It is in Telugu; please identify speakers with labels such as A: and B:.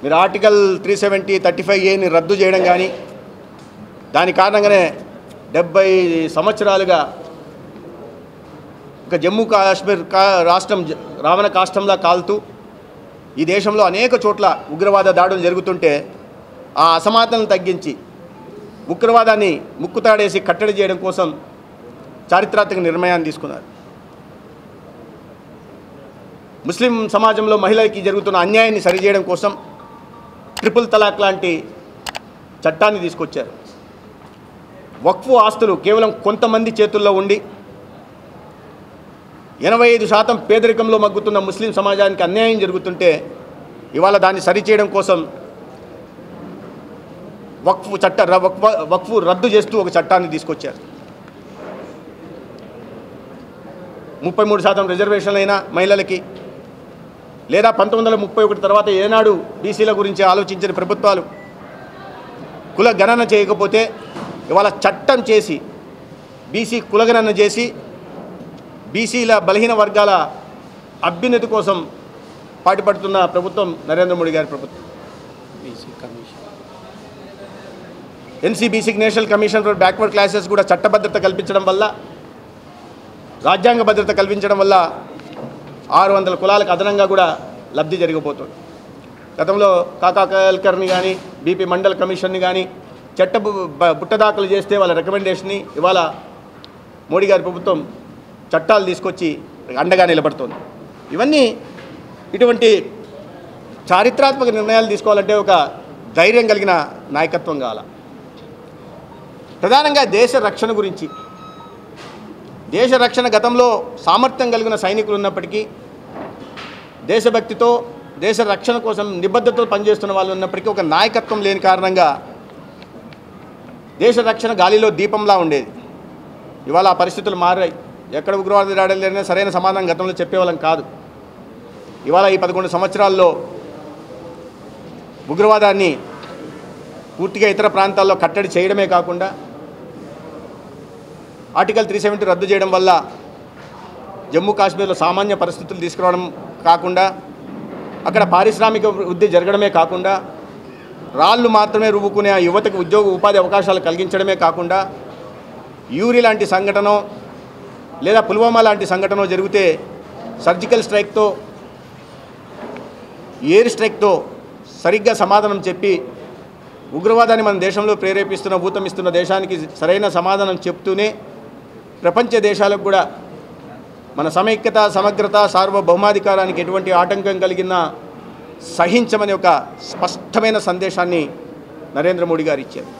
A: మీరు ఆర్టికల్ 370 35A రద్దు చేయడం కానీ దాని కారణంగానే 70 సంవత్సరాలుగా ఒక జమ్మూ కాశ్మీర్ రాష్ట్రం రావణ కాష్టంలా కాలుతూ ఈ దేశంలో అనేక చోట్ల ఉగ్రవాద దాడులు జరుగుతుంటే ఆ అసమానతలను తగ్గించి ఉగ్రవాదాన్ని ముక్కుతాడేసి కట్టడి చేయడం కోసం చారిత్రాత్మక నిర్ణయాన్ని తీసుకున్నారు. ముస్లిం సమాజంలో మహిళలకి జరుగుతున్న అన్యాయాన్ని సరిచేయడం కోసం ట్రిపుల్ తలాక్ లాంటి చట్టాన్ని తీసుకొచ్చారు. వక్ఫ్ ఆస్తులు కేవలం కొంతమంది చేతుల్లో ఉండి 85% పేదరికంలో మగ్గుతున్న ముస్లిం సమాజానికి అన్యాయం జరుగుతుంటే ఇవాళ దాన్ని సరిచేయడం కోసం వక్ఫ్ రద్దు చేస్తూ ఒక చట్టాన్ని తీసుకొచ్చారు. 33% రిజర్వేషన్లైన మహిళలకి లేదా 1931 తర్వాత ఏనాడు బీసీల గురించి ఆలోచించిన ప్రభుత్వాలు కుల గణన చేయకపోతే ఇవాళ చట్టం చేసి బీసీ కులగణన చేసి బీసీల బలహీన వర్గాల అభ్యున్నతి కోసం పాటుపడుతున్న ప్రభుత్వం నరేంద్ర మోడీ గారి ప్రభుత్వం. ఎన్సీబీసీకి national commission for backward classes కూడా చట్టభద్రత కల్పించడం వల్ల రాజ్యాంగ భద్రత కల్పించడం వల్ల 600 కులాలకు అదనంగా కూడా లబ్ధి జరగబోతుంది. గతంలో కాకా కల్కర్ని కానీ బీపీ మండల్ కమిషన్ని కానీ బుట్టదాఖలు చేస్తే వాళ్ళ రికమెండేషన్ని ఇవాళ మోడీ గారి ప్రభుత్వం చట్టాలు తీసుకొచ్చి అండగా నిలబడుతుంది. ఇవన్నీ ఇటువంటి చారిత్రాత్మక నిర్ణయాలు తీసుకోవాలంటే ఒక ధైర్యం కలిగిన నాయకత్వం కావాలి. ప్రధానంగా దేశ రక్షణ గురించి, దేశ రక్షణ గతంలో సామర్థ్యం కలిగిన సైనికులు ఉన్నప్పటికీ దేశభక్తితో దేశ రక్షణ కోసం నిబద్ధతతో పనిచేస్తున్న వాళ్ళు ఉన్నప్పటికీ ఒక నాయకత్వం లేని కారణంగా దేశ రక్షణ గాలిలో దీపంలా ఉండేది. ఇవాళ ఆ పరిస్థితులు మారాయి. ఎక్కడ ఉగ్రవాద దాడులు జరిగినా సరైన సమాధానం గతంలో చెప్పేవాళ్ళం కాదు. ఇవాళ ఈ 11 సంవత్సరాల్లో ఉగ్రవాదాన్ని పూర్తిగా ఇతర ప్రాంతాల్లో కట్టడి చేయడమే కాకుండా ఆర్టికల్ 370 రద్దు చేయడం వల్ల జమ్మూ కాశ్మీర్లో సామాన్య పరిస్థితులు తీసుకురావడం కాకుండా అక్కడ పారిశ్రామిక వృద్ధి జరగడమే కాకుండా రాళ్ళు మాత్రమే రువ్వుకునే ఆ యువతకు ఉద్యోగ ఉపాధి అవకాశాలు కలిగించడమే కాకుండా యూరి లాంటి సంఘటన లేదా పుల్వామా లాంటి సంఘటన జరిగితే సర్జికల్ స్ట్రైక్తో ఎయిర్ స్ట్రైక్తో సరిగ్గా సమాధానం చెప్పి ఉగ్రవాదాన్ని మన దేశంలో ప్రేరేపిస్తున్న ఊతమిస్తున్న దేశానికి సరైన సమాధానం చెప్తూనే ప్రపంచ దేశాలకు కూడా మన సమైక్యత సమగ్రత సార్వభౌమాధికారానికి ఎటువంటి ఆటంకం కలిగినా సహించమని ఒక స్పష్టమైన సందేశాన్ని నరేంద్ర మోడీ గారు ఇచ్చారు.